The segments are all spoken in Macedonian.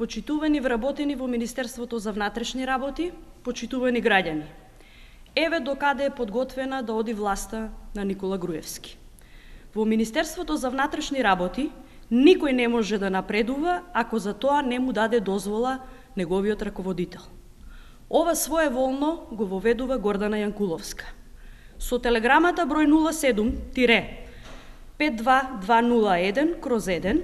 почитувани вработени во Министерството за внатрешни работи, почитувани граѓани. Еве докаде е подготвена да оди власта на Никола Груевски. Во Министерството за внатрешни работи никој не може да напредува ако за тоа не му даде дозвола неговиот раководител. Ова своеволно го воведува Гордана Јанкуловска. Со телеграмата број 07-52201/1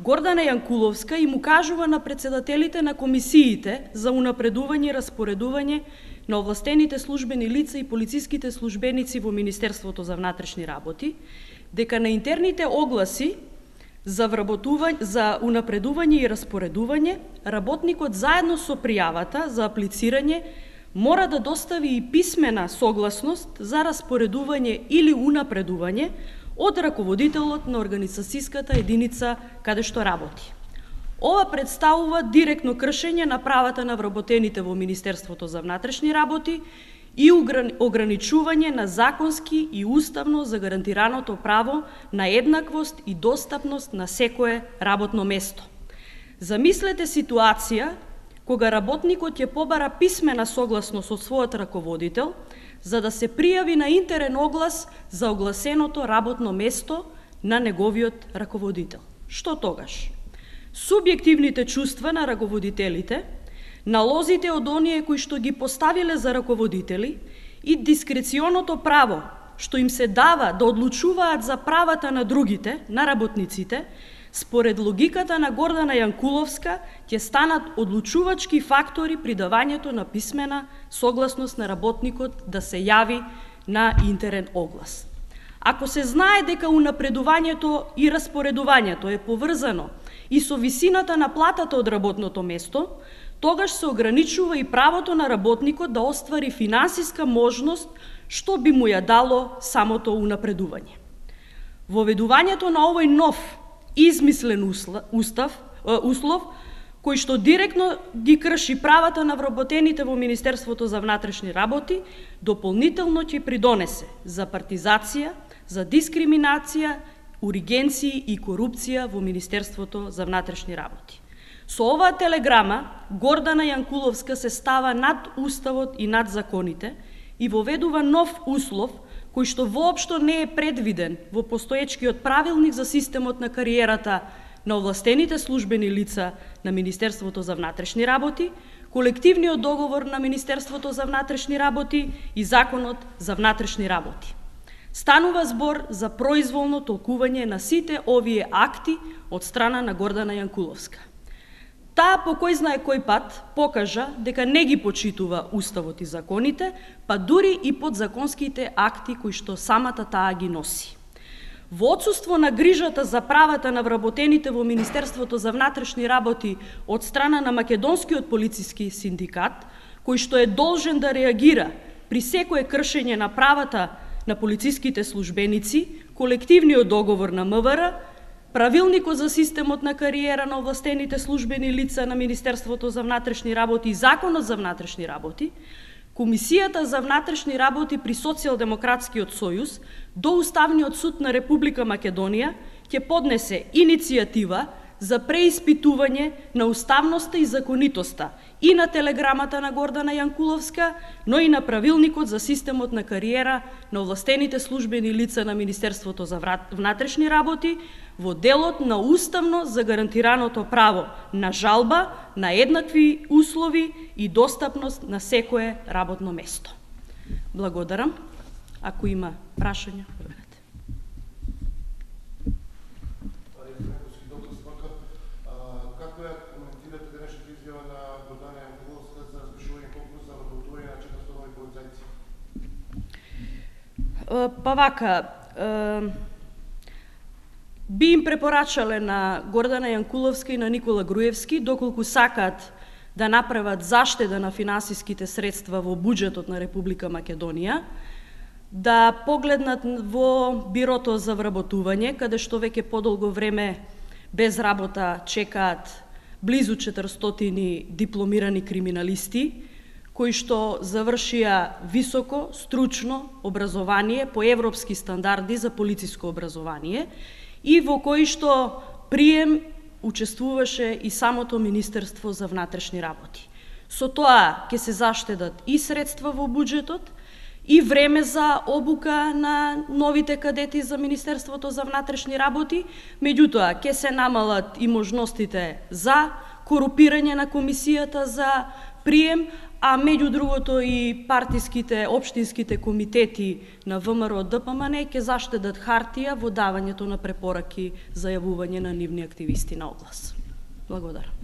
Гордана Јанкуловска им укажува на председателите на комисиите за унапредување и распоредување на овластените службени лица и полициските службеници во Министерството за внатрешни работи дека на интерните огласи за унапредување и распоредување работникот заедно со пријавата за аплицирање мора да достави и писмена согласност за распоредување или унапредување од раководителот на организацијската единица каде што работи. Ова представува директно кршење на правата на вработените во Министерството за внатрешни работи и ограничување на законски и уставно загарантираното право на еднаквост и достапност на секое работно место. Замислете ситуација кога работникот ќе побара писмена согласност од својот раководител за да се пријави на интерен оглас за огласеното работно место на неговиот раководител. Што тогаш? Субјективните чувства на раководителите, налозите од оние кои што ги поставиле за раководители и дискреционото право што им се дава да одлучуваат за правата на другите, на работниците, според логиката на Гордана Јанкуловска, ќе станат одлучувачки фактори при давањето на писмена согласност на работникот да се јави на интерен оглас. Ако се знае дека унапредувањето и распоредувањето е поврзано и со висината на платата од работното место, тогаш се ограничува и правото на работникот да оствари финансиска можност што би му ја дало самото унапредување. Воведувањето на овој нов измислен услов, кој што директно ги крши правата на вработените во Министерството за внатрешни работи, дополнително ќе придонесе за партизација, за дискриминација, уригенции и корупција во Министерството за внатрешни работи. Со оваа телеграма Гордана Јанкуловска се става над уставот и над законите и воведува нов услов кој што воопшто не е предвиден во постоечкиот правилник за системот на кариерата на овластените службени лица на Министерството за внатрешни работи, колективниот договор на Министерството за внатрешни работи и Законот за внатрешни работи. Станува збор за произволно толкување на сите овие акти од страна на Гордана Јанкуловска. Таа по кој знае кој пат покажа дека не ги почитува уставот и законите, па дури и подзаконските акти кои што самата таа ги носи. Во отсуство на грижата за правата на вработените во Министерството за внатрешни работи од страна на Македонскиот полициски синдикат, кој што е должен да реагира при секое кршење на правата на полициските службеници, колективниот договор на МВР, Правилникот за системот на кариера на овластените службени лица на Министерството за внатрешни работи и Законот за внатрешни работи, Комисијата за внатрешни работи при Социјалдемократскиот сојуз до Уставниот суд на Република Македонија ќе поднесе иницијатива за преиспитување на уставноста и законитоста и на телеграмата на Гордана Јанкуловска, но и на Правилникот за системот на кариера на овластените службени лица на Министерството за внатрешни работи во делот на уставно загарантираното право на жалба, на еднакви услови и достапност на секое работно место. Благодарам. Ако има прашања, па вака, би им препорачале на Гордана Јанкуловска и на Никола Груевски, доколку сакаат да направат заштеда на финансиските средства во буџетот на Република Македонија, да погледнат во Бирото за вработување, каде што веќе подолго време без работа чекаат близу 400 дипломирани криминалисти, кои што завршија високо, стручно образование по европски стандарди за полициско образование и во кои што прием учествуваше и самото Министерство за внатрешни работи. Со тоа ќе се заштедат и средства во буџетот, и време за обука на новите кадети за Министерството за внатрешни работи, меѓутоа ќе се намалат и можностите за корупирање на комисијата за прием, а меѓу другото и партиските, општинските комитети на ВМРО ДПМН ќе заштедат хартија во давањето на препораки за јавување на нивни активисти на оглас. Благодарам.